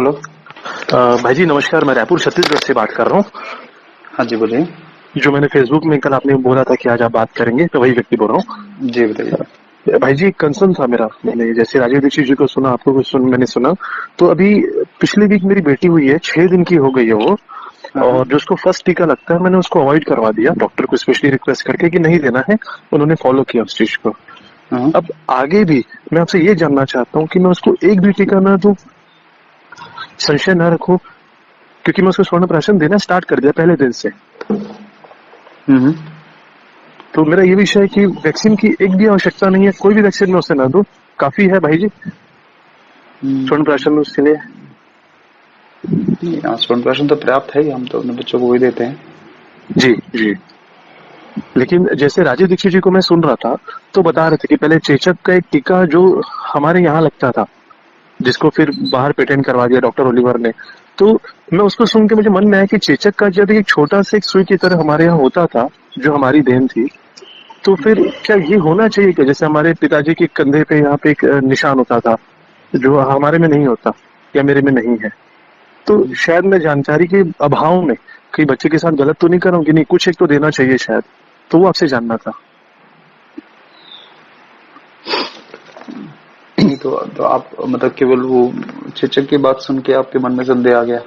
Hello. भाई जी नमस्कार, मैं रायपुर छत्तीसगढ़ से बात कर रहा हूँ। हाँ जी, बोलिए। जो मैंने फेसबुक में कल आपने बोला था कि आज आप बात करेंगे, तो वही व्यक्ति बोल रहा जी, बताइए। हूँ। भाई जी एक कंसर्न था मेरा, मैंने जैसे राजीव दीक्षित जी को सुना, आपको भी मैंने सुना। तो अभी पिछले वीक मेरी बेटी हुई है, 6 दिन की हो गई है वो। हाँ, और जो उसको फर्स्ट टीका लगता है, मैंने उसको अवॉइड करवा दिया डॉक्टर को स्पेशली रिक्वेस्ट करके कि नहीं देना है। उन्होंने फॉलो किया उस चीज को। हाँ। अब आगे भी मैं आपसे ये जानना चाहता हूँ कि मैं उसको एक भी टीका ना दूं, संशय न रखूं, क्योंकि मैं उसको स्वर्ण प्राशन देना स्टार्ट कर दिया पहले दिन से। हम्म। तो मेरा ये विषय है कि वैक्सीन की एक भी आवश्यकता नहीं है, कोई भी वैक्सीन में उसे ना दो, काफी है भाई जी स्वर्ण प्राशन उसके लिए। नहीं, स्वर्ण तो पर्याप्त है ही, हम तो अपने बच्चों को वही देते हैं। जी जी। लेकिन जैसे राजीव दीक्षित जी को मैं सुन रहा था, तो बता रहे थे कि पहले चेचक का एक टीका जो हमारे यहाँ लगता था, जिसको फिर बाहर पेटेंट करवा दिया डॉक्टर ओलिवर ने। तो मैं उसको सुन के मुझे मन में आया कि चेचक का जब एक छोटा सा एक सुई की तरह हमारे यहाँ होता था, जो हमारी देन थी, तो फिर क्या ये होना चाहिए कि जैसे हमारे पिताजी के कंधे पे यहाँ पे एक निशान होता था, जो हमारे में नहीं होता या मेरे में नहीं है। तो शायद मैं जानकारी के अभाव में कहीं बच्चे के साथ गलत तो नहीं कर रहा हूँ कि नहीं, कुछ एक तो देना चाहिए शायद। तो वो आपसे जानना था। नहीं तो आप मतलब केवल वो चेचक की बात सुन के आपके मन में संदेह आ गया?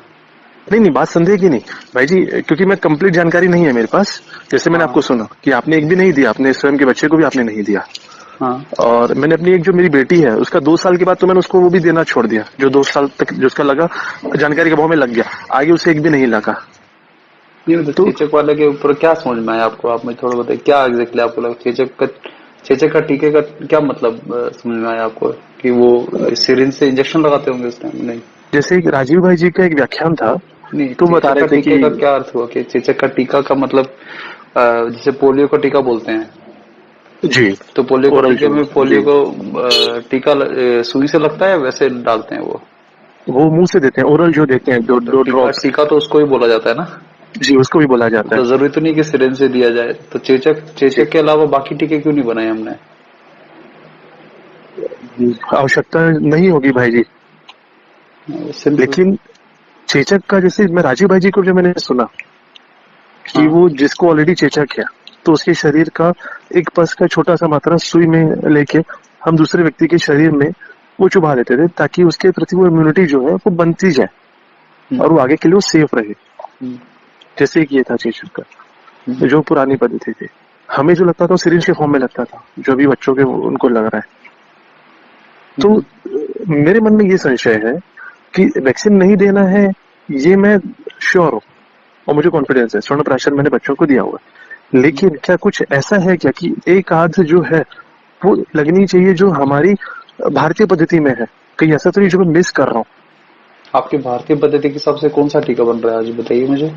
नहीं नहीं, बात संदेह की नहीं भाई जी, क्योंकि मैं कंप्लीट जानकारी नहीं है मेरे पास। जैसे मैंने हाँ, आपको सुना कि आपने एक भी नहीं दिया, अपने स्वयं के बच्चे को भी आपने नहीं दिया। हाँ। और मैंने अपनी एक जो मेरी बेटी है उसका 2 साल के बाद तो मैंने उसको वो भी देना छोड़ दिया, जो 2 साल तक जो उसका लगा, जानकारी के अभाव में लग गया, आगे उसे एक भी नहीं लगा। नहीं मतलब तो चेचक वाले के ऊपर क्या समझ में आया आपको? आप मुझे थोड़ा बताइए, क्या एग्जैक्टली आपको लगा चेचक का टीके का क्या मतलब समझ में आया आपको? कि वो सिरिंज से इंजेक्शन लगाते होंगे उस टाइम? नहीं, जैसे एक राजीव भाई जी का एक व्याख्यान था, नहीं, तो बता चेचक रहे का थे टीके कि का क्या अर्थ हुआ कि चेचक का टीका का मतलब जैसे पोलियो का टीका बोलते हैं, जी तो पोलियो के ओरल टीके जो, में पोलियो जी को टीका सुई से लगता है, वैसे डालते हैं वो? वो मुंह से देते हैं, ओरल जो देते हैं, दो तो दो टीका ड्रॉप्स। टीका तो उसको ही बोला जाता है ना। जी उसको भी बोला जाता तो जरूरी तो नहीं कि सिरिंज से दिया जाए। तो चेचक है। चेचक के अलावा बाकी टीके क्यों नहीं बनाए हमने? जी आवश्यकता नहीं होगी भाई जी। सिंपल। लेकिन चेचक का, जैसे मैं राजीव भाई जी को जो मैंने सुना कि हाँ। वो जिसको ऑलरेडी चेचक है, तो उसके शरीर का एक पस का छोटा सा मात्रा सुई में लेके हम दूसरे व्यक्ति के शरीर में वो चुभा देते थे, ताकि उसके प्रति वो इम्यूनिटी जो है वो बनती जाए हम्म, और वो आगे के लिए वो सेफ रहे। हम्म, जैसे कि ये था चेचक हम्म, का, जो पुरानी पद्धति थी। हमें जो लगता था वो सिरिंज के फॉर्म में लगता था, जो अभी बच्चों के उनको लग रहा है। तो हम्म, मेरे मन में ये संशय है कि वैक्सीन नहीं देना है, ये मैं श्योर हूँ और मुझे कॉन्फिडेंस है, स्वर्ण प्राशन मैंने बच्चों को दिया हुआ है। हम्म। लेकिन क्या कुछ ऐसा है क्या कि एक आध जो है वो लगनी चाहिए जो हमारी भारतीय पद्धति में है? कहीं ऐसा तो नहीं जो मैं मिस कर रहा हूँ? आपके भारतीय पद्धति के हिसाब से कौन सा टीका बन रहा है आज, बताइए मुझे।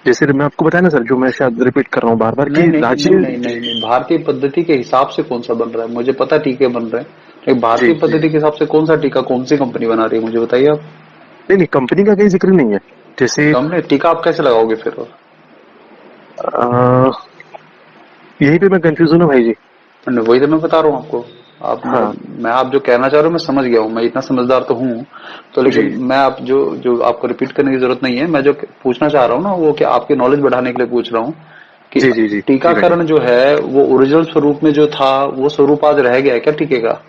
जैसे मैं आपको बताया ना सर, जो मैं शायद रिपीट कर रहा हूँ बार बार नहीं, कि नहीं, नहीं, राज्य। नहीं, नहीं, नहीं, भारतीय पद्धति के हिसाब से कौन सा बन रहा है मुझे पता, टीके बन रहे हैं, लेकिन जी भारतीय जी। पद्धति के हिसाब से कौन सा टीका कौन सी कंपनी बना रही है, मुझे बताइए आप। नहीं नहीं, कंपनी का कहीं जिक्र नहीं है। जैसे तो हमने टीका आप कैसे लगाओगे फिर? अ, यही पे मैं कंफ्यूजन हूँ भाई जी। वही तो मैं बता रहा हूँ आपको। आप हाँ। मैं आप जो कहना चाह रहे हो मैं समझ गया हूँ, मैं इतना समझदार तो हूँ। तो जी लेकिन मैं आप जो जो आपको रिपीट करने की जरूरत नहीं है, मैं जो पूछना चाह रहा हूँ ना वो कि आपकी नॉलेज बढ़ाने के लिए पूछ रहा हूँ कि जी जी जी जी भाई जी। टीकाकरण जो है वो ओरिजिनल स्वरूप में जो था वो स्वरूप आज रह गया है क्या टीके का?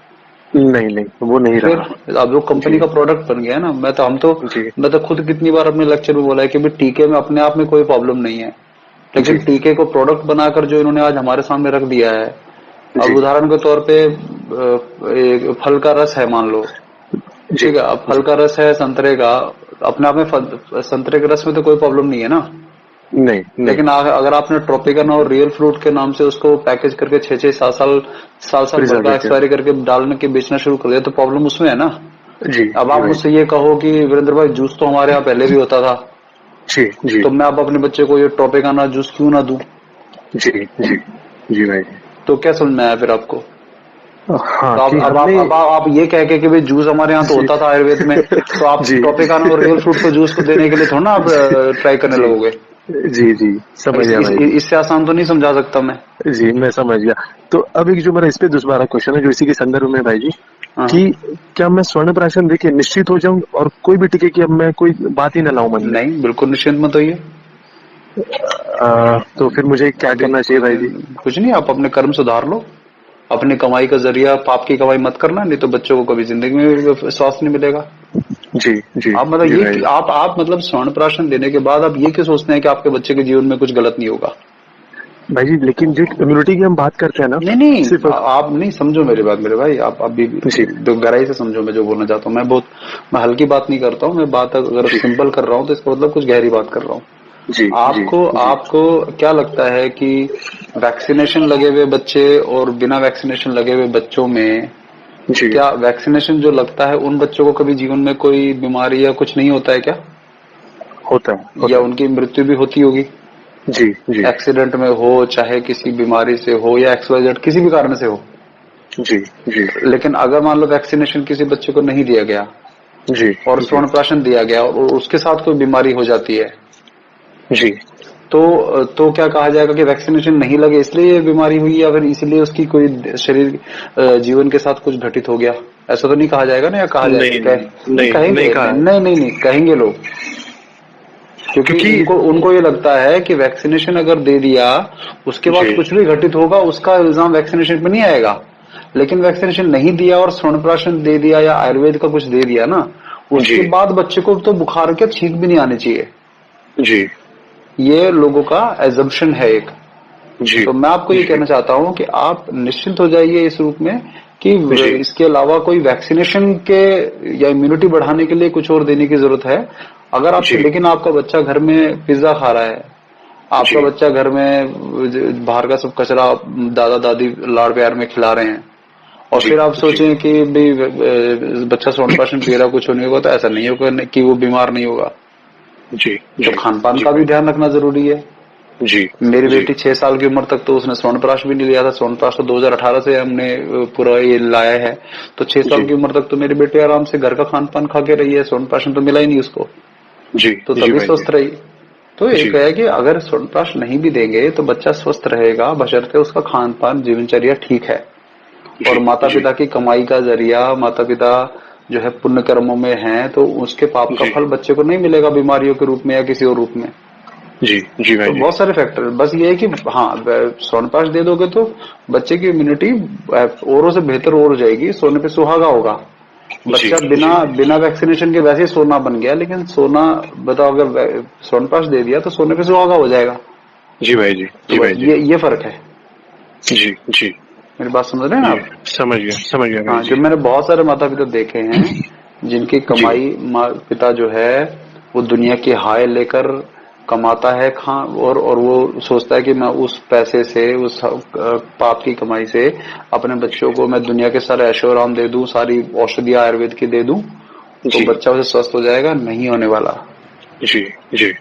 नहीं नहीं, वो नहीं फिर रहा। अब वो कंपनी जी का प्रोडक्ट बन गया है ना। जी मैं तो खुद कितनी बार अपने लेक्चर में बोला है कि भाई टीके में अपने आप में कोई प्रॉब्लम नहीं है, लेकिन जी टीके को प्रोडक्ट बनाकर जो इन्होंने आज हमारे सामने रख दिया है। अब जी उदाहरण के तौर पे एक फल का रस है मान लो, जी ठीक है, अब फल जी। का रस है संतरे का, अपने आप में संतरे के रस में तो कोई प्रॉब्लम नहीं है ना। नहीं नहीं। लेकिन अगर आपने ट्रॉपिकन और रियल फ्रूट के नाम से उसको पैकेज करके 6-6 7 साल साल साल भर का प्रिजर्वेटिव। एक्सपायरी करके डालने के बेचना शुरू कर दिया तो प्रॉब्लम उसमें है ना। जी अब जी आप भाई। मुझसे ये कहो कि वीरेंद्र भाई जूस तो हमारे यहाँ पहले भी होता था, जी जी तो मैं अब अपने बच्चे को ये ट्रॉपिकाना जूस क्यों ना दूं? जी जी जी भाई। तो क्या समझ में आया फिर आपको? हाँ तो कि हमने। आप ये कह के कि भाई जूस हमारे यहाँ तो जी होता था आयुर्वेद में, तो आप जी ट्रॉपिकाना और रियल फ्रूट को जूस को देने के लिए थोड़ा ना आप ट्राई करने जी लगोगे। जी जी समझ गया भाई जी। इससे आसान तो नहीं समझा सकता मैं। जी मैं समझ गया। तो अब एक जो मेरा इस पे दूसरा क्वेश्चन है जो इसी के संदर्भ में है भाई जी, हाँ कि क्या मैं स्वर्ण प्राशन देके निश्चित हो जाऊं और कोई भी टिके की अब मैं कोई बात ही ना लाऊं मन में? नहीं, बिल्कुल निश्चिंत मत होइए। तो फिर मुझे क्या अभी करना चाहिए भाई जी? कुछ नहीं, आप अपने कर्म सुधार लो। अपनी कमाई का जरिया पाप की कमाई मत करना, नहीं तो बच्चों को कभी जिंदगी में भी स्वास्थ्य नहीं मिलेगा। जी जी आप मतलब जी ये भाई कि जी। आप मतलब स्वर्ण प्राशन देने के बाद आप ये क्यों सोचते हैं कि आपके बच्चे के जीवन में कुछ गलत नहीं होगा? भाई जी लेकिन जो इम्यूनिटी की हम बात करते हैं ना, नहीं नहीं, सिर्फ आप नहीं समझो मेरी बात मेरे भाई, आप अभी जी तो गहराई से समझो मैं जो बोलना चाहता हूँ। मैं हल्की बात नहीं करता हूँ, मैं बात अगर जी सिंपल कर रहा हूँ तो इसका मतलब कुछ गहरी बात कर रहा हूँ। जी जी आपको जी आपको क्या लगता है कि वैक्सीनेशन लगे हुए बच्चे और बिना वैक्सीनेशन लगे हुए बच्चों में, जी। क्या वैक्सीनेशन जो लगता है उन बच्चों को कभी जीवन में कोई बीमारी या कुछ नहीं होता है क्या? होता है या होता है। उनकी मृत्यु भी होती होगी? जी जी एक्सीडेंट में हो, चाहे किसी बीमारी से हो या XYZ किसी भी कारण से हो। जी जी लेकिन अगर मान लो वैक्सीनेशन किसी बच्चे को नहीं दिया गया जी और जी स्वर्ण दिया गया और उसके साथ कोई बीमारी हो जाती है, जी। तो क्या कहा जाएगा कि वैक्सीनेशन नहीं लगे इसलिए ये बीमारी हुई, या फिर इसलिए उसकी कोई शरीर जीवन के साथ कुछ घटित हो गया? ऐसा तो नहीं कहा जाएगा ना, या कहा जाएगा? नहीं नहीं नहीं नहीं नहीं कहेंगे, कहा है। नहीं नहीं नहीं कहेंगे लोग। क्योंकि क्योंकि उनको उनको ये लगता है कि वैक्सीनेशन अगर दे दिया उसके बाद जी कुछ भी घटित होगा उसका इल्जाम वैक्सीनेशन पे नहीं आएगा। लेकिन वैक्सीनेशन नहीं दिया और स्वर्ण दे दिया या आयुर्वेद का कुछ दे दिया ना, जी उसके बाद बच्चे को तो बुखार के छींक भी नहीं आने चाहिए। जी ये लोगों का एजम्पशन है एक। जी तो मैं आपको ये जी कहना चाहता हूं कि आप निश्चिंत हो जाइए इस रूप में कि जी इसके अलावा कोई वैक्सीनेशन के या इम्यूनिटी बढ़ाने के लिए कुछ और देने की जरूरत है। अगर आप, जी लेकिन आपका बच्चा घर में पिज्जा खा रहा है, आपका जी बच्चा घर में बाहर का सब कचरा दादा दादी लाड़ प्यार में खिला रहे हैं, और जी फिर आप जी सोचें कि भाई बच्चा स्वर्ण पी रहा कुछ नहीं होगा, तो ऐसा नहीं होगा कि वो बीमार नहीं होगा। जी तो जी खान पान जी का भी भाई ध्यान रखना जरूरी है। जी मेरी जी बेटी 6 साल की उम्र तक तो उसने स्वर्ण प्राश भी नहीं लिया था। स्वर्ण प्राश तो 2018 से हमने पूरा ये लाया है। तो 6 साल जी की उम्र तक तो मेरी बेटी आराम से घर का खान पान खा के रही है, स्वर्ण प्राश तो मिला ही नहीं उसको। जी तो जी तभी भाई जी स्वस्थ रही। तो एक जी है कि अगर स्वर्ण प्राश नहीं भी देंगे तो बच्चा स्वस्थ रहेगा, बशर्ते उसका खान पान जीवनचर्या ठीक है। और जी माता जी पिता की कमाई का जरिया, माता पिता जो है पुण्य कर्मों में हैं, तो उसके पाप का जी फल बच्चे को नहीं मिलेगा बीमारियों के रूप में या किसी और रूप में। जी जी भाई तो जी बहुत सारे फैक्टर, बस ये है कि हाँ स्वर्ण पास दे दोगे तो बच्चे की इम्यूनिटी औरों से बेहतर और हो जाएगी, सोने पे सुहागा होगा। जी बच्चा बिना जी बिना वैक्सीनेशन के वैसे ही सोना बन गया, लेकिन सोना बताओ अगर स्वर्ण पास दे दिया तो सोने पे सुहागा हो जाएगा। जी भाई जी तो जी बस भाई जी ये फर्क है। जी जी मेरी बात समझ रहे हैं ना जी। आप? समझ गया भाई हाँ, जो जी मैंने बहुत सारे माता पिता देखे हैं जिनकी जी कमाई, पिता जो है वो दुनिया की हाय लेकर कमाता है खा, और वो सोचता है कि मैं उस पैसे से, उस पाप की कमाई से अपने बच्चों को मैं दुनिया के सारे ऐशो आराम दे दूं, सारी औषधियां आयुर्वेद की दे दूं, तो जी बच्चा उसे स्वस्थ हो जाएगा। नहीं होने वाला। जी जी।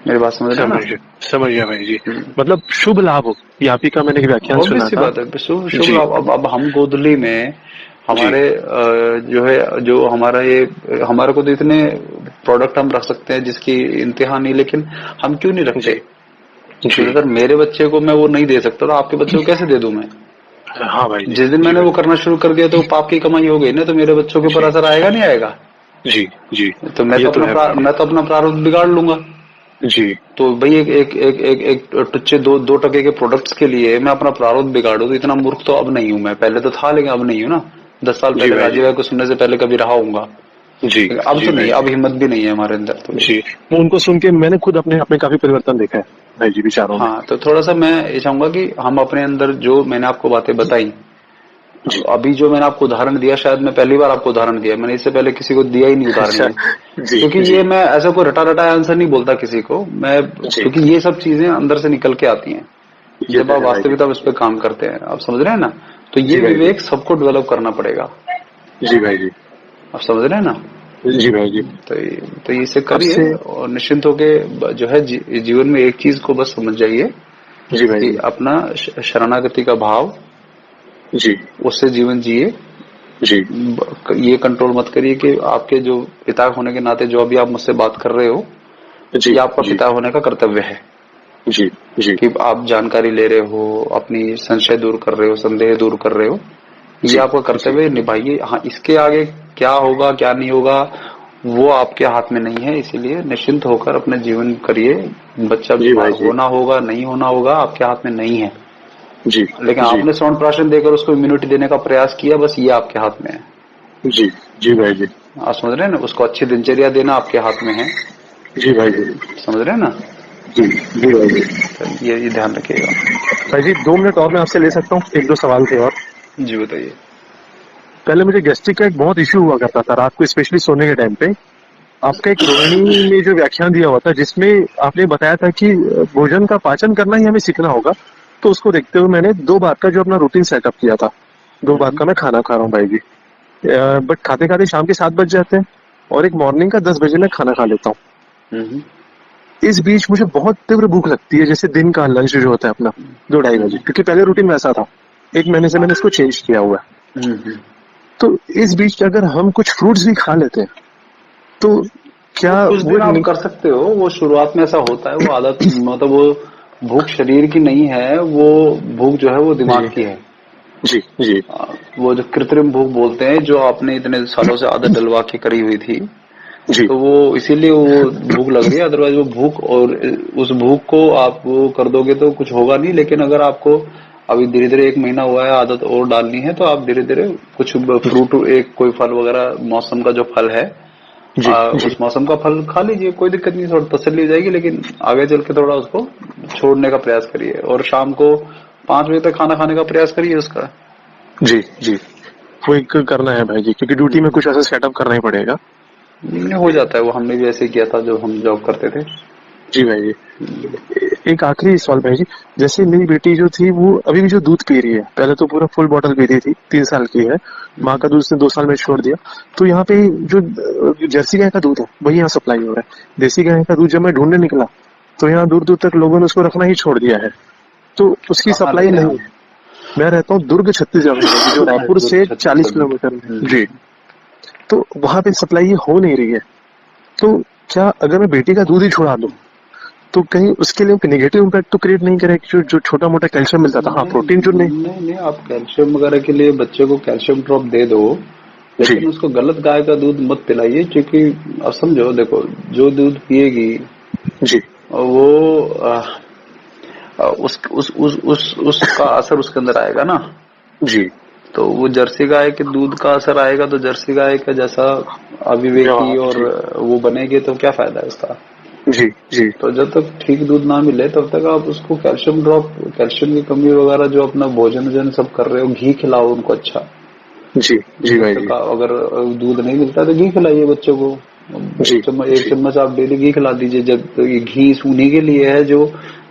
मेरी बात समझ रहे हैं ना? समझ गया भाई जी। मतलब शुभ लाभ हो, यहाँ का मैंने एक व्याख्यान ऑब्वियस सुना सी था। बात है, शुभ शुभ जी लाभ। अब हम गोदली में जी हमारे जो है, जो हमारा ये, हमारे को तो इतने प्रोडक्ट हम रख सकते हैं जिसकी इंतहा नहीं, लेकिन हम क्यों नहीं जी रखते? जी। क्योंकि अगर मेरे बच्चे को मैं वो नहीं दे सकता तो आपके बच्चे को कैसे दे दूं मैं? हाँ भाई जी जिस दिन जी मैंने भाई वो करना शुरू कर दिया तो वो पाप की कमाई हो गई ना, तो मेरे बच्चों के ऊपर जी असर आएगा नहीं आएगा? जी जी। तो ये तो है भाई मैं तो अपना प्रारूप बिगाड़ लूंगा। जी तो भाई एक टुच्चे दो टके के प्रोडक्ट्स के लिए मैं अपना प्रारूप बिगाड़ू, तो इतना मूर्ख तो अब नहीं हूं मैं। पहले तो था लेकिन अब नहीं हूं ना। 10 साल जी पहले भाई जी राजीव भाई को सुनने से पहले कभी रहा हूंगा, जी लेकिन अब जी तो नहीं, भाई अब जी हिम्मत भी नहीं है हमारे अंदर तो। जी। मैं उनको सुन के मैंने खुद अपने अपने काफी परिवर्तन देखा है भाई जी, विचारों में। हाँ, तो थोड़ा सा मैं ये चाहूंगा कि हम अपने अंदर जो मैंने आपको बातें बताई, जी अभी जो मैंने आपको उदाहरण दिया, शायद मैं पहली बार आपको उदाहरण दिया, मैंने इससे पहले किसी को दिया ही नहीं उदाहरण अच्छा। ये। जी क्योंकि जी ये मैं ऐसा कोई रटा रटा आंसर नहीं बोलता किसी को मैं, जी। क्योंकि ये सब चीजें अंदर से निकल के आती हैं ये जब तो आप है भाई जी। वास्तविकता उस पर काम करते हैं। आप समझ रहे हैं ना? तो ये जी भाई जी विवेक सबको डेवलप करना पड़ेगा। जी भाई जी आप समझ रहे हैं ना? जी भाई जी। तो इसे अब से करिए और निश्चिंत होके जो है जीवन में एक चीज को बस समझ जाइए जी भाई कि जी अपना शरणागति का भाव, जी उससे जीवन जिए। जी ये कंट्रोल मत करिए कि आपके जो पिता होने के नाते जो अभी आप मुझसे बात कर रहे हो, जी ये आपका जी पिता होने का कर्तव्य है जी जी कि आप जानकारी ले रहे हो, अपनी संशय दूर कर रहे हो, संदेह दूर कर रहे हो। ये जी आपका कर्तव्य निभाइए। हाँ, इसके आगे क्या होगा क्या नहीं होगा वो आपके हाथ में नहीं है, इसीलिए निश्चिंत होकर अपने जीवन करिए। बच्चा जी बीमार भाई जी। होना होगा नहीं होना होगा आपके हाथ में नहीं है, जी लेकिन जी आपने च्यवनप्राशन प्राशन देकर उसको इम्यूनिटी देने का प्रयास किया, बस ये आपके हाथ में है। जी जी भाई जी। आप समझ रहे हैं ना, उसको अच्छी दिनचर्या देना आपके हाथ में है। जी भाई जी। समझ रहे हैं ना। जी जी भाई जी। ये ध्यान रखिएगा। भाई जी 2 मिनट और मैं आपसे ले सकता हूँ, एक दो सवाल थे और। जी बताइए। पहले मुझे गैस्ट्रिक का एक बहुत इश्यू हुआ करता था रात को, स्पेशली सोने के टाइम पे। आपका एक रोहिणी में जो व्याख्यान दिया हुआ था जिसमें आपने बताया था कि भोजन का पाचन करना ही हमें सीखना होगा, तो उसको देखते हुए मैंने 2 बार का जो अपना रूटीन सेटअप किया था, 2 बार हम्म, का मैं खाना खा रहा हूँ भाई जी। बट खाते खाते शाम के 7 बज जाते हैं, और एक मॉर्निंग का 10 बजे मैं खाना खा लेता हूँ। हम्म, इस बीच मुझे बहुत तीव्र भूख लगती है, जैसे दिन का लंच जो होता है अपना, 2-2:30 बजे, क्योंकि पहले रूटीन वैसा था। 1 महीने से मैंने इसको चेंज किया हुआ है। हम्म। तो इस बीच अगर हम कुछ फ्रूट्स भी खा लेते हैं तो वो क्या कुछ वो दिन आप कर सकते हो, वो शुरुआत में ऐसा होता है, वो आदत, मतलब वो भूख शरीर की नहीं है, वो भूख जो है वो दिमाग जी की है। जी जी वो जो कृत्रिम भूख बोलते हैं, जो आपने इतने सालों से आदत डलवा के करी हुई थी, जी तो वो इसीलिए वो भूख लग रही है। अदरवाइज वो भूख, और उस भूख को आप वो कर दोगे तो कुछ होगा नहीं। लेकिन अगर आपको अभी धीरे धीरे 1 महीना हुआ है, आदत और डालनी है, तो आप धीरे धीरे कुछ फ्रूट, एक कोई फल वगैरह, मौसम का जो फल है, जी जी उस मौसम का फल खा लीजिए, कोई दिक्कत नहीं, थोड़ा तसल्ली हो जाएगी। लेकिन आगे चल के थोड़ा उसको छोड़ने का प्रयास करिए, और शाम को 5 बजे तक खाना खाने का प्रयास करिए उसका। जी जी। वो एक करना है भाई जी, क्योंकि ड्यूटी में कुछ ऐसा सेटअप करना ही पड़ेगा। हो जाता है, वो हमने भी ऐसे ही किया था जब हम जॉब करते थे। जी भाई जी। एक आखिरी सवाल भाई जी, जैसे मेरी बेटी जो थी वो अभी भी जो दूध पी रही है, पहले तो पूरा फुल बॉटल पी रही थी, 3 साल की है। माँ का दूध उसने 2 साल में छोड़ दिया। तो यहाँ पे जो जर्सी गाय का दूध है वही यहाँ सप्लाई हो रहा है। देसी गाय का दूध जब मैं ढूंढने निकला तो यहाँ दूर दूर तक लोगों ने उसको रखना ही छोड़ दिया है, तो उसकी कहाँ सप्लाई रहते हैं नहीं आप? है। मैं रहता हूँ दुर्ग छत्तीसगढ़ में भाई जी, जो रायपुर दुर्ग से 40 छत्तीसगढ़। किलोमीटर में है जी। तो वहां पे सप्लाई हो नहीं रही है। तो क्या अगर मैं बेटी का दूध ही छुड़ा दूं तो कहीं उसके लिए नेगेटिव इम्पैक्ट तो क्रिएट नहीं करेगा? जो जो छोटा मोटा कैल्शियम मिलता था, हाँ नहीं प्रोटीन जो नहीं। नहीं नहीं, आप कैल्शियम वगैरह के लिए बच्चे को कैल्शियम ड्रॉप दे दो, जी लेकिन उसको गलत गाय का दूध मत पिलाइए। क्योंकि अब समझो, देखो, जो दूध पिएगी जी वो उसका असर उसके अंदर आएगा ना। जी। तो वो जर्सी गाय के दूध का असर आएगा, तो जर्सी गाय का जैसा अविवेकी व्यवहार और जी वो बनेगी, तो क्या फायदा है उसका। जी जी तो जब तक ठीक दूध ना मिले तब तक आप उसको कैल्शियम ड्रॉप, कैल्शियम की कमी वगैरह, जो अपना भोजन वोजन सब कर रहे हो, घी खिलाओ उनको अच्छा। जी जी जब भाई तक जी। अगर दूध नहीं मिलता तो घी खिलाइए बच्चों को। जी एक जी चम्मच आप डेली घी खिला दीजिए। जब तो ये घी उन्हीं के लिए है जो,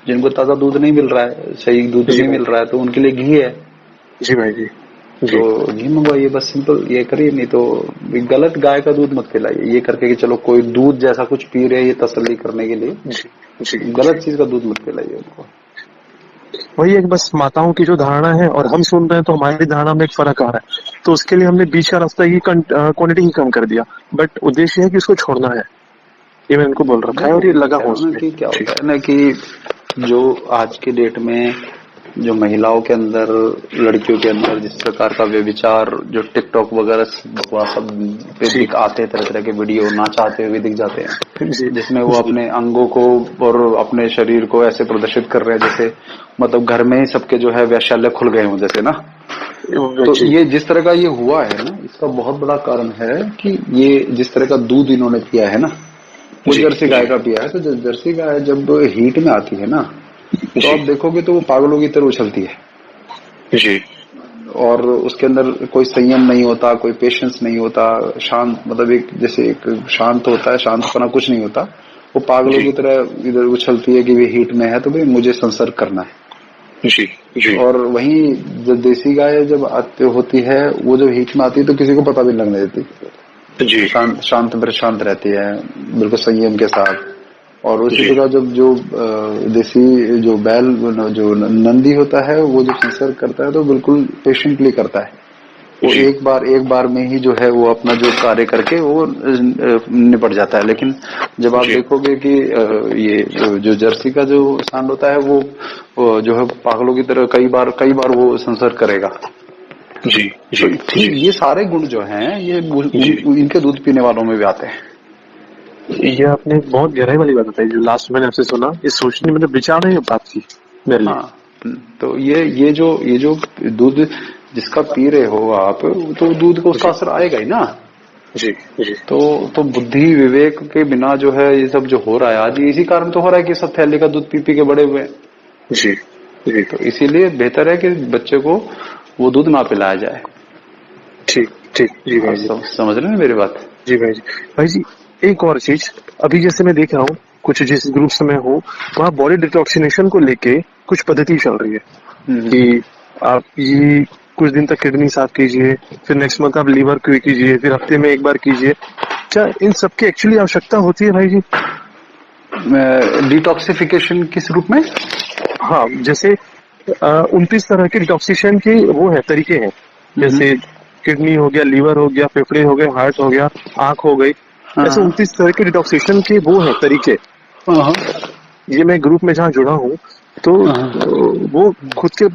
जिनको ताजा दूध नहीं मिल रहा है, सही दूध जी नहीं भाई मिल रहा है, तो उनके लिए घी है। जी भाई जी तो जी घी मंगवाइए, बस सिंपल ये करिए। नहीं तो गलत गाय का दूध मत पिलाइए, ये करके कि चलो कोई दूध जैसा कुछ पी रहे हैं ये तसल्ली करने के लिए। जी जी जी। गलत चीज का दूध मत पिलाइए उनको। वही एक बस माताओं की जो धारणा है और हम सुन रहे हैं, तो हमारी धारणा में एक फर्क आ रहा है, तो उसके लिए हमने बीच का रास्ता ही क्वांटिटी ही कम कर दिया। बट उद्देश्य है कि उसको छोड़ना है, ये मैंने उनको बोल रखा है देखो, और ये मैं लगा कह हूँ रहा हूँ ना उसमें। कि क्या जी होता है ना, कि जो आज के डेट में जो महिलाओं के अंदर, लड़कियों के अंदर जिस प्रकार का व्यभिचार, जो टिकटॉक वगैरह बकवास सब पे जी दिख आते हैं, तरह तरह के वीडियो ना चाहते हुए दिख जाते हैं, जी जिसमें वो जी अपने अंगों को और अपने शरीर को ऐसे प्रदर्शित कर रहे हैं जैसे, मतलब घर में ही सबके जो है वैशाल्य खुल गए हों जैसे ना। तो जी ये जिस तरह का ये हुआ है ना, इसका बहुत बड़ा कारण है कि ये जिस तरह का दूध इन्होंने पिया है ना, वो जी जर्सी गाय जी का पिया है। तो जर्सी गाय जब हीट में आती है ना, तो जी आप देखोगे तो वो पागलों की तरह उछलती है, जी और उसके अंदर कोई संयम नहीं होता, कोई पेशेंस नहीं होता, शांत, मतलब एक जैसे एक शांत होता है, शांतपना कुछ नहीं होता। वो पागलों जी की तरह इधर उछलती है कि भाई हीट में है तो भाई मुझे संसर्ग करना है। जी जी और वहीं जब देसी गाय जब आती होती है, वो जब हीट में आती है तो किसी को पता भी नहीं लगने देती, जी शांत शांत प्रशांत रहती है, बिल्कुल संयम के साथ। और उसी जी जगह जब जो देसी जो बैल, जो नंदी होता है, वो जब संसर्ग करता है तो बिल्कुल पेशेंटली करता है। वो जी एक बार में ही जो है वो अपना जो कार्य करके वो निपट जाता है। लेकिन जब आप जी देखोगे कि ये जो जर्सी का जो सांड होता है, वो जो है पागलों की तरह कई बार वो संसर्ग करेगा। जी तो जी ठीक जी ये सारे गुण जो हैं ये जी। इनके दूध पीने वालों में भी आते हैं। ये आपने बहुत गहराई वाली बात बताई, जो लास्ट मैंने आपसे सुना, ये सोचने मतलब विचार है ये बात की मेरे लिए। हाँ। तो ये जो दूध जिसका पी रहे हो आप, तो दूध को उसका जी असर आएगा ही ना। जी जी तो बुद्धि विवेक के बिना जो है ये सब जो हो रहा है आज, ये इसी कारण तो हो रहा है कि सब थैली का दूध पी पी के बड़े हुए हैं। जी जी। तो इसीलिए बेहतर है कि बच्चे को वो दूध ना पिलाया जाए। ठीक ठीक जी आप भाई जी। समझ रहे हैं मेरी बात? जी भाई जी। भाई जी, एक और चीज, अभी जैसे मैं देख रहा हूँ कुछ जिस ग्रुप्स में हूँ, वहाँ बॉडी डिटॉक्सिनेशन को लेके कुछ पद्धति चल रही है हम्म। कि आप ये कुछ दिन तक किडनी साफ कीजिए, फिर नेक्स्ट मंथ आप लीवर क्यों कीजिए, फिर हफ्ते में एक बार कीजिए। क्या इन सबकी एक्चुअली आवश्यकता होती है भाई जी? डिटॉक्सिफिकेशन किस रूप में? हाँ, जैसे 29 तरह के डिटॉक्सिशन के वो है, तरीके हैं। हम्म। जैसे किडनी हो गया, लीवर हो गया, फेफड़े हो गए, हार्ट हो गया, आंख हो गई। ऐसे हाँ 29 तरह के डिटॉक्सिशन के वो है तरीके। हाँ ये मैं ग्रुप में जहाँ जुड़ा हूँ, तो हाँ। वो खुद के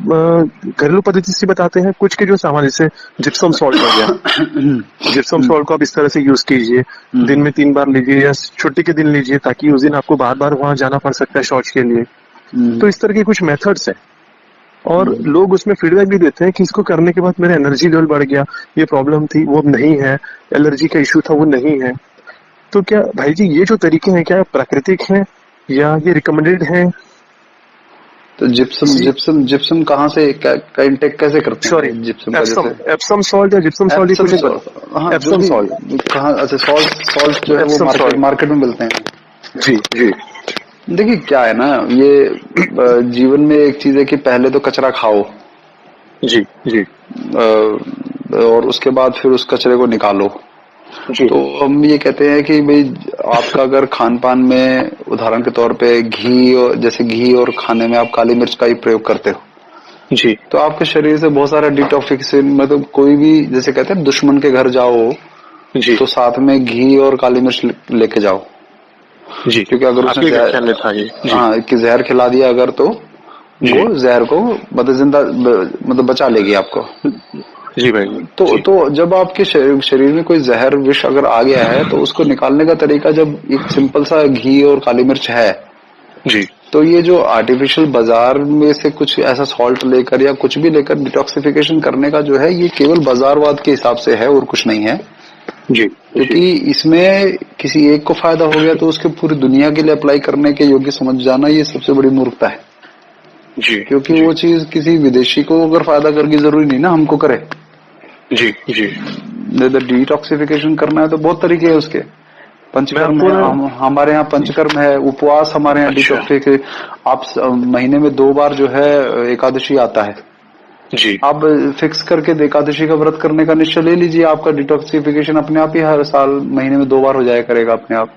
घरेलू पद्धति से बताते हैं। कुछ के जो सामान, जैसे जिप्सम सॉल्ट हो गया, जिप्सम सॉल्ट को आप इस तरह से यूज कीजिए, दिन में 3 बार लीजिए या छुट्टी के दिन लीजिए, ताकि उस दिन आपको बार बार वहां जाना पड़ सकता है शौच के लिए। तो इस तरह के कुछ मेथड्स हैं, और लोग उसमें फीडबैक भी देते हैं कि इसको करने के बाद मेरा एनर्जी लेवल बढ़ गया, ये प्रॉब्लम थी वो अब नहीं है, एलर्जी का इश्यू था वो नहीं है। तो क्या भाई जी ये जो तरीके हैं, क्या प्राकृतिक हैं या ये रिकमेंडेड हैं? तो जिप्सम जी जिप्सम जिप्सम कहाँ से का इंटेक कैसे करते हैं सॉरी, भाई जिप्सम का? एप्सम जैसे एप्सम सॉल्ट या जिप्सम सॉल्ट, ये एप्सम कुछ एक सॉल्ट, हाँ जो एप्सम सॉल्ट, भी कहाँ, अच्छा सॉल्ट सॉल्ट जो है वो एप्सम मार्केट सॉल्ट। मार्केट में मिलते हैं। जी जी देखिए क्या है ना, ये जीवन में एक चीज है कि पहले तो कचरा खाओ, जी जी और उसके बाद फिर उस कचरे को निकालो। जी तो हम ये कहते हैं कि भाई आपका अगर खान पान में उदाहरण के तौर पे घी, जैसे घी और खाने में आप काली मिर्च का ही प्रयोग करते हो, जी तो आपके शरीर से बहुत सारा डिटॉक्सिफिकेशन, मतलब कोई भी जैसे कहते हैं दुश्मन के घर जाओ जी तो साथ में घी और काली मिर्च लेके जाओ, जी। क्योंकि अगर उसने आखिरी व्याख्यान में था ये। जी हाँ कि जहर खिला दिया अगर, तो जी वो जहर को मतलब जिंदा मतलब बचा लेगी आपको। जी भाई जी तो जब आपके शरीर में कोई जहर विष अगर आ गया है, तो उसको निकालने का तरीका जब एक सिंपल सा घी और काली मिर्च है, जी तो ये जो आर्टिफिशियल बाजार में से कुछ ऐसा सॉल्ट लेकर या कुछ भी लेकर डिटॉक्सिफिकेशन करने का जो है, ये केवल बाजारवाद के हिसाब से है और कुछ नहीं है। जी जी क्योंकि इसमें किसी एक को फायदा हो गया तो उसके पूरी दुनिया के लिए अप्लाई करने के योग्य समझ जाना, ये सबसे बड़ी मूर्खता है। जी क्योंकि जी वो चीज किसी विदेशी को अगर फायदा करके जरूरी नहीं ना हमको करे। जी जी। डिटॉक्सिफिकेशन करना है तो बहुत तरीके हैं उसके। मैं पंचकर्म आपको है, ना, हमारे यहाँ पंचकर्म है, उपवास हमारे यहाँ अच्छा डिटॉक्सिफिकेशन। आप महीने में 2 बार जो है एकादशी आता है, जी आप फिक्स करके एकादशी का व्रत करने का निश्चय ले लीजिए, आपका डिटॉक्सिफिकेशन अपने आप ही हर साल महीने में 2 बार हो जाया करेगा अपने आप।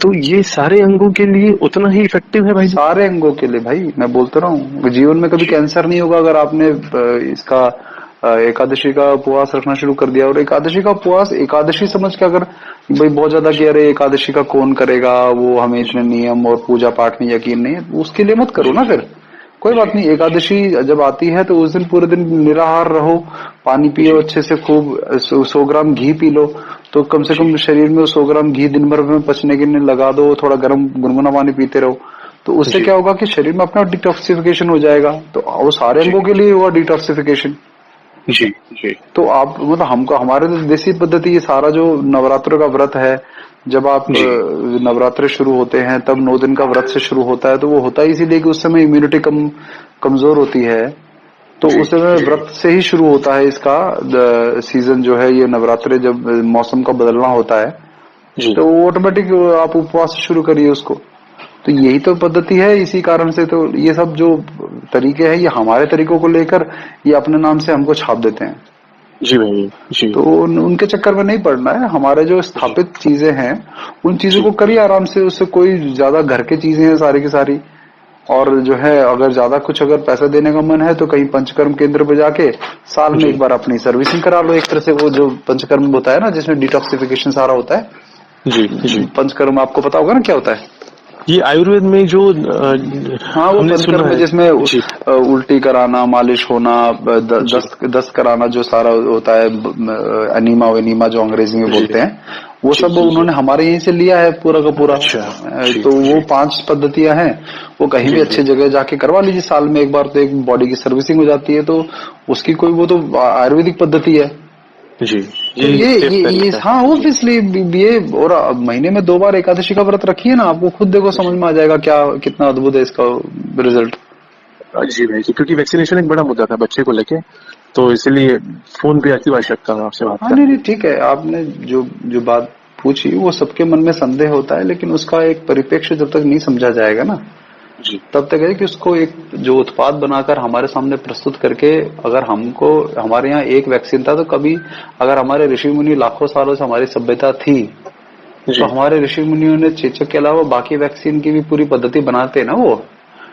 तो ये सारे अंगों के लिए उतना ही इफेक्टिव है भाई जी? सारे अंगों के लिए भाई, मैं बोलते रहा हूँ, जीवन में कभी जी कैंसर नहीं होगा अगर आपने इसका एकादशी का उपवास रखना शुरू कर दिया। और एकादशी का उपवास एकादशी समझ के अगर भाई बहुत ज्यादा कि अरे एकादशी का कौन करेगा, वो हमें इतने नियम और पूजा पाठ में यकीन नहीं है, उसके लिए मत करो जी ना फिर। कोई जी बात नहीं, एकादशी जब आती है तो उस दिन पूरे दिन निराहार रहो, पानी पियो जी अच्छे से, खूब 100 ग्राम घी पी लो, तो कम से जी कम शरीर में 100 ग्राम घी दिन भर में पचने के लिए लगा दो, थोड़ा गर्म गुनगुना पानी पीते रहो। तो उससे जी क्या होगा कि शरीर में अपना डिटॉक्सिफिकेशन हो जाएगा, तो वो सारे जी अंगों के लिए हुआ डिटॉक्सिफिकेशन। जी जी तो आप मतलब हमको हमारे तो देसी पद्धति, ये सारा जो नवरात्र का व्रत है, जब आप जी नवरात्रे शुरू होते हैं तब 9 दिन का व्रत से शुरू होता है, तो वो होता है इसीलिए कि उस समय इम्यूनिटी कमजोर होती है। तो जी उस समय जी व्रत से ही शुरू होता है इसका सीजन जो है, ये नवरात्रे जब मौसम का बदलना होता है, जी तो ऑटोमेटिक आप उपवास शुरू करिए उसको। तो यही तो पद्धति है, इसी कारण से तो ये सब जो तरीके हैं, ये हमारे तरीकों को लेकर ये अपने नाम से हमको छाप देते हैं। जी भाई जी तो उनके चक्कर में नहीं पड़ना है, हमारे जो जी स्थापित चीजें हैं उन चीजों जी को करिए आराम से, उससे कोई ज्यादा घर के चीजें हैं सारी की सारी। और जो है अगर ज्यादा कुछ अगर पैसा देने का मन है तो कहीं पंचकर्म केंद्र पे जाके साल में जी एक बार अपनी सर्विसिंग करा लो, एक तरह से वो जो पंचकर्म होता है ना जिसमें डिटॉक्सिफिकेशन सारा होता है। जी जी पंचकर्म आपको पता होगा ना क्या होता है? ये आयुर्वेद में जो हाँ, वो हमने सुना पंचकर्म में है जिसमें जी उल्टी कराना, मालिश होना, जी दस्त कराना जो सारा होता है, अनीमा वेनीमा जो अंग्रेजी में जी बोलते हैं, वो जी सब जी जी उन्होंने हमारे यहीं से लिया है पूरा का पूरा। अच्छा जी तो वो जी 5 पद्धतियां हैं, वो कहीं भी जी जी अच्छी जगह जाके करवा लीजिए, साल में एक बार तो एक बॉडी की सर्विसिंग हो जाती है, तो उसकी कोई, वो तो आयुर्वेदिक पद्धति है। जी तो ये सेफ ये तरीका हाँ, है जी ऑब्वियसली ये, और महीने में 2 बार एकादशी का व्रत रखिए ना, आपको खुद देखो समझ जी में आ जाएगा क्या कितना अद्भुत है इसका रिजल्ट। जी भाई जी, क्योंकि वैक्सीनेशन एक बड़ा मुद्दा था बच्चे को लेके, तो इसलिए फोन पे ऐसी आवश्यकता है आपसे बात हाँ, नहीं करने नहीं, ठीक है, आपने जो जो बात पूछी वो सबके मन में संदेह होता है, लेकिन उसका एक परिप्रेक्ष्य जब तक नहीं समझा जाएगा ना, की। जी तब तक है कि उसको एक जो उत्पाद बनाकर हमारे सामने प्रस्तुत करके, अगर हमको, हमारे यहाँ एक वैक्सीन था, तो कभी अगर हमारे ऋषि मुनि लाखों सालों से हमारी सभ्यता थी, तो जी हमारे ऋषि मुनियों ने चेचक के अलावा बाकी वैक्सीन की भी पूरी पद्धति बनाते ना वो।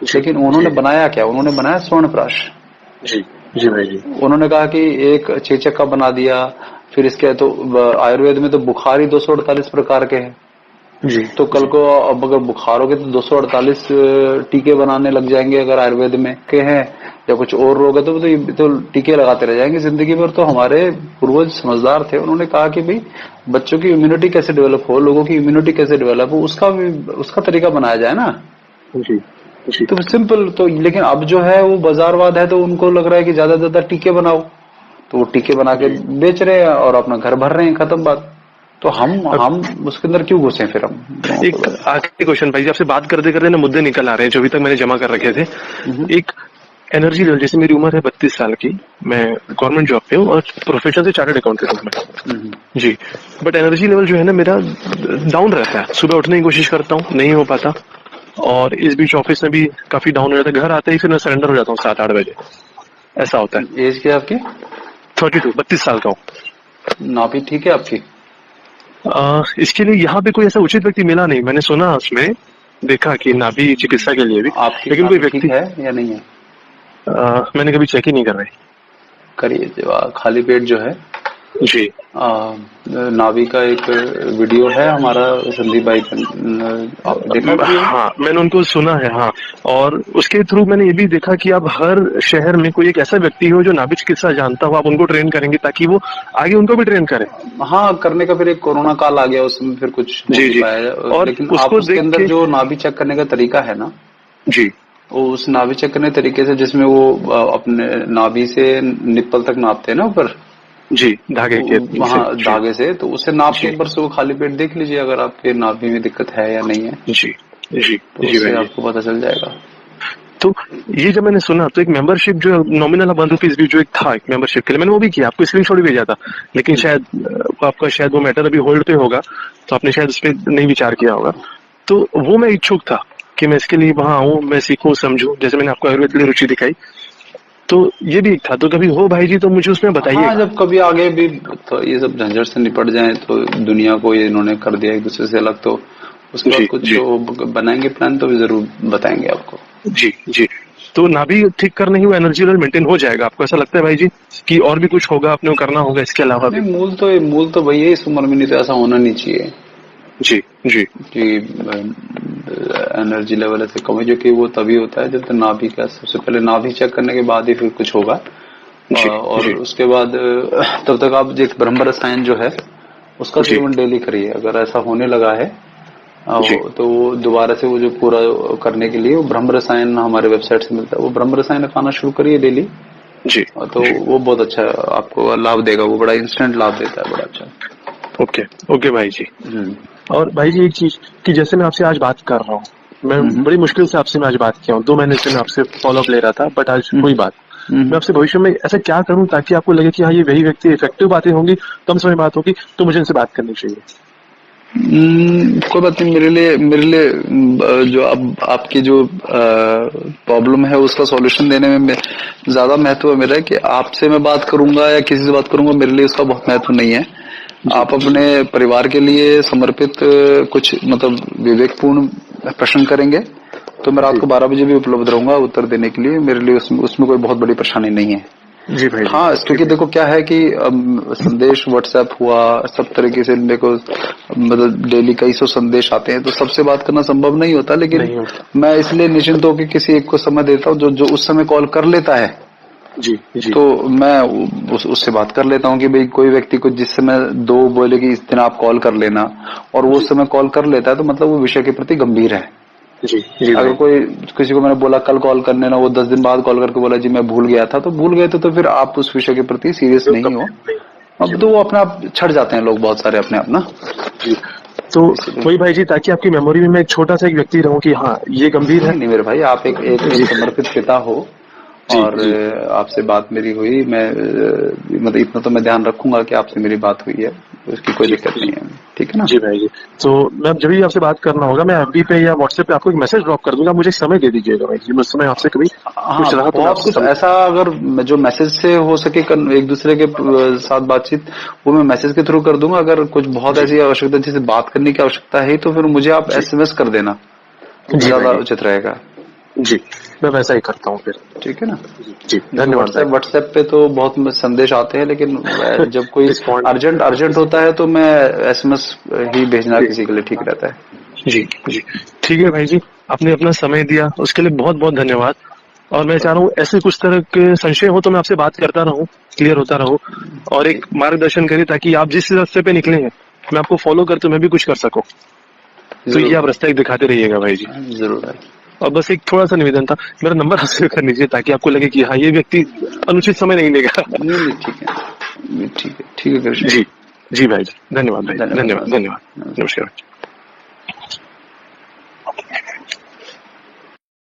जी लेकिन जी उन्होंने बनाया क्या, उन्होंने बनाया स्वर्ण प्राश। जी जी भाई जी उन्होंने कहा कि एक चेचक का बना दिया, फिर इसके तो आयुर्वेद में तो बुखार ही 248 प्रकार के हैं। जी तो कल जी को अब अगर बुखार हो गए तो 248 टीके बनाने लग जाएंगे, अगर आयुर्वेद में के हैं, या कुछ और रोग है तो ये तो टीके लगाते रह जाएंगे जिंदगी भर। तो हमारे पूर्वज समझदार थे, उन्होंने कहा कि भाई बच्चों की इम्यूनिटी कैसे डेवलप हो, लोगों की इम्यूनिटी कैसे डेवलप हो, उसका भी उसका तरीका बनाया जाए ना। जी जी तो सिंपल तो, लेकिन अब जो है वो बाजारवाद है, तो उनको लग रहा है कि ज्यादा से ज्यादा टीके बनाओ, तो वो टीके बना के जी बेच रहे हैं और अपना घर भर रहे हैं, खत्म बात। तो अब हम उसके अंदर क्यों घुसे फिर हम एक आखिरी क्वेश्चन भाई जी, आपसे बात करते करते ना मुद्दे निकल आ रहे हैं जो अभी तक मैंने जमा कर रखे थे। हम्म, एक एनर्जी लेवल, जैसे मेरी उम्र है 32 साल की, मैं गवर्नमेंट जॉब पे हूँ और प्रोफेशन से चार्टर्ड अकाउंटेंट हूँ मैं हम्म, जी। बट एनर्जी लेवल जो है ना मेरा डाउन रहता है, सुबह उठने की कोशिश करता हूँ नहीं हो पाता, और इस बीच ऑफिस में भी काफी डाउन हो जाता है, घर आते ही फिर मैं सरेंडर हो जाता हूँ 7-8 बजे, ऐसा होता है। एज क्या है आपकी? 32 साल का हूँ। नाभि ठीक है आपकी? इसके लिए यहाँ पे कोई ऐसा उचित व्यक्ति मिला नहीं, मैंने सुना उसमें, देखा कि नाभि चिकित्सा के लिए भी, आपकी लेकिन कोई नाभि ठीक व्यक्ति है या नहीं है? मैंने कभी चेक ही नहीं कर रहे। करिए, जो खाली पेट जो है, जी नाभि का एक वीडियो है हमारा, संदीप भाई का, आपने देखा वीडियो? हाँ मैंने उनको सुना है हाँ, और उसके थ्रू मैंने ये भी देखा कि अब हर शहर में कोई एक ऐसा व्यक्ति हो जो नाभि चिकित्सा जानता हो, आप उनको ट्रेन करेंगे ताकि वो आगे उनको भी ट्रेन करें। हाँ, करने का फिर एक कोरोना काल आ गया, उसमें फिर कुछ हो जी नहीं जी, पाया, और लेकिन आप उसको उसके देख अंदर के जो नाभि चेक करने का तरीका है ना, जी वो उस नाभि चेक करने तरीके से, जिसमें वो अपने नाभि से निप्पल तक नापते हैं ना ऊपर, जी धागे के वहां से जी धागे से, तो उसे नाप के जी एक बार सुबह खाली पेट देख लीजिए अगर आपके नाभि में दिक्कत है या नहीं है, जी जी तो जी उससे भाई जी। आपको पता चल जाएगा। तो ये जब मैंने सुना तो एक मेंबरशिप जो नॉमिनल 1 रुपीज भी जो एक था एक मेंबरशिप के लिए, मैंने वो भी किया, आपको स्क्रीनशॉट भी भेजा था, लेकिन शायद आपका शायद वो मैटर अभी होल्ड पे होगा, तो आपने शायद उस पर नहीं विचार किया होगा। तो वो मैं इच्छुक था कि मैं इसके लिए वहां आऊं, मैं सीखूं समझूं, जैसे मैंने आपको आयुर्वेद के लिए रुचि दिखाई, तो ये भी एक था। तो कभी हो भाई जी तो मुझे उसमें हाँ, बताइएगा। जब कभी आगे भी तो ये सब झंझट से निपट जाए, तो दुनिया को ये इन्होंने कर दिया एक दूसरे से अलग, तो उसके बाद जी कुछ जी बनाएंगे प्लान, तो भी जरूर बताएंगे आपको। जी जी। तो नाभि ठीक करने ही वो एनर्जी लेवल मेंटेन हो जाएगा, आपको ऐसा लगता है भाई जी कि और भी कुछ होगा अपने को करना होगा इसके अलावा भी? नहीं, मूल तो वही है, इस उम्र में नहीं तो ऐसा होना नहीं चाहिए जी जी कि एनर्जी लेवल ऐसे कम है, जो कि वो तभी होता है जब तक नाभि का, सबसे पहले नाभि चेक करने के बाद ही फिर कुछ होगा। जी और जी उसके बाद तब तक आप एक ब्रह्म रसायन जो है उसका जी सेवन डेली करिए, अगर ऐसा होने लगा है जी तो वो दोबारा से वो जो पूरा करने के लिए वो ब्रह्म रसायन हमारे वेबसाइट से मिलता है, वो ब्रह्म रसायन खाना शुरू करिए डेली। जी तो जी। वो बहुत अच्छा आपको लाभ देगा, वो बड़ा इंस्टेंट लाभ देता है, बड़ा अच्छा। ओके ओके भाई जी। हम्म, और भाई जी एक चीज कि जैसे मैं आपसे आज बात कर रहा हूँ, मैं हम्म, बड़ी मुश्किल से आपसे मैं आज बात किया हूँ, 2 महीने से मैं आपसे फॉलो अप ले रहा था, बट आज हम्म, हुई बात। हम्म। मैं आपसे भविष्य में ऐसा क्या करूं ताकि आपको लगे कि हाँ ये वही व्यक्ति, इफेक्टिव बातें होंगी, कम समय बात होगी, तो मुझे इनसे बात करनी चाहिए। कोई बात नहीं, मेरे लिए जो अब आपकी जो प्रॉब्लम है उसका सॉल्यूशन देने में ज्यादा महत्व है मेरा, कि आपसे मैं बात करूंगा या किसी से बात करूंगा, मेरे लिए उसका बहुत महत्व नहीं है। जी आप अपने परिवार के लिए समर्पित कुछ मतलब विवेकपूर्ण प्रश्न करेंगे, तो मैं रात जी को 12 बजे भी उपलब्ध रहूंगा उत्तर देने के लिए, मेरे लिए उसमें कोई बहुत बड़ी परेशानी नहीं है। जी भाई जी। हाँ, क्योंकि देखो क्या है कि संदेश व्हाट्सएप हुआ, सब तरीके से देखो, मतलब डेली कई सौ संदेश आते हैं, तो सबसे बात करना संभव नहीं होता। लेकिन नहीं होता। मैं इसलिए निश्चिंत होकर किसी एक को समय देता हूँ, जो उस समय कॉल कर लेता है, जी जी तो मैं उससे बात कर लेता हूँ कि भाई कोई व्यक्ति को जिस समय दो बोले कि इस दिन आप कॉल कर लेना, और वो उस समय कॉल कर लेता है, तो मतलब वो विषय के प्रति गंभीर है। जी जी अगर भाई कोई किसी को मैंने बोला कल कॉल करने ना, वो 10 दिन बाद कॉल करके बोला जी मैं भूल गया था, तो भूल गए तो फिर आप उस विषय के प्रति सीरियस जो नहीं हो। गंभीर नहीं। जी अब तो वो अपने आप छट जाते हैं लोग, बहुत सारे अपने आप ना, जी। तो इसलिए। वही भाई जी, ताकि आपकी मेमोरी में मैं एक छोटा सा एक व्यक्ति रहूं कि हाँ ये गंभीर है। नहीं नहीं मेरे भाई, आप एक जी समर्पित पिता हो, जी और जी आपसे बात मेरी हुई, मैं मतलब इतना तो मैं ध्यान रखूंगा कि आपसे मेरी बात हुई है, उसकी कोई जी दिक्कत जी नहीं है, ठीक है ना। जी भाई जी। तो मैं जब भी आपसे बात करना होगा, मैं एफबी पे या व्हाट्सएप पे आपको एक मैसेज ड्रॉप कर दूंगा, मुझे समय दे दीजिएगा भाई जी। मैं उस समय आपसे कभी हाँ, कुछ रहा तो मैं बहुत आपसे कुछ समय। ऐसा अगर जो मैसेज से हो सके एक दूसरे के साथ बातचीत, वो मैं मैसेज के थ्रू कर दूंगा। अगर कुछ बहुत जी ऐसी आवश्यकता जिसे बात करने की आवश्यकता है, तो फिर मुझे आप जी एसएमएस कर देना, जी भाई ज्यादा जी उचित रहेगा, जी। मैं वैसा ही करता हूँ फिर। ठीक है ना। जी क्योंकि धन्यवाद भाई। व्हाट्सएप पे तो बहुत संदेश आते हैं, लेकिन जब कोई रिस्पॉन्ड। अर्जेंट होता है तो मैं एसएमएस ही भेजना जी किसी के लिए ठीक रहता है। जी जी। ठीक है भाई जी, आपने अपना समय दिया उसके लिए बहुत बहुत धन्यवाद। और मैं चाह रहा हूँ ऐसे कुछ तरह के संशय हो तो मैं आपसे बात करता रहूं, क्लियर होता रहूं, और जी, एक मार्गदर्शन करें ताकि आप जिस रास्ते पे निकले हैं मैं आपको फॉलो करते मैं भी कुछ कर सकूं। तो जरूर ये आप भाई, रास्ता एक दिखाते रहिएगा भाई जी। जरूर भाई। और बस एक थोड़ा सा निवेदन था, मेरा नंबर आप सेव कर लीजिए ताकि आपको लगे कि हाँ ये व्यक्ति अनुचित समय नहीं लेगा। नहीं नहीं ठीक है, ठीक है, ठीक है कृष्ण। जी जी भाई जी, धन्यवाद भाई, धन्यवाद, धन्यवाद धन्यवाद। नमस्कार। नमस्कार।